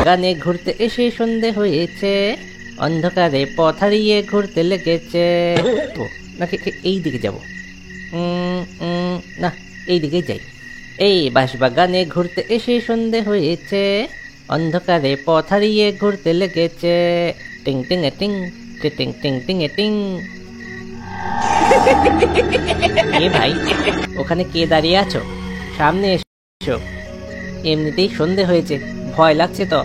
বাগানে ঘুরতে এসে সন্ধে হয়েছে, অন্ধকারে পথ হারিয়ে ঘুরতে লেগেছে। ও নাকি এই দিকে যাব? না, এই দিকেই যাই। এই বাঁশবাগানে ঘুরতে এসে সন্ধে হয়েছে, অন্ধকারে পথ হারিয়ে ঘুরতে লেগেছে। টিং টিং এ টিং, টিং টিং টিং এ টিং। এ ভাই, ওখানে কে দাঁড়িয়ে আছো? সামনে এসো, এমনিতেই সন্ধে হয়েছে, ভয় লাগছে তো।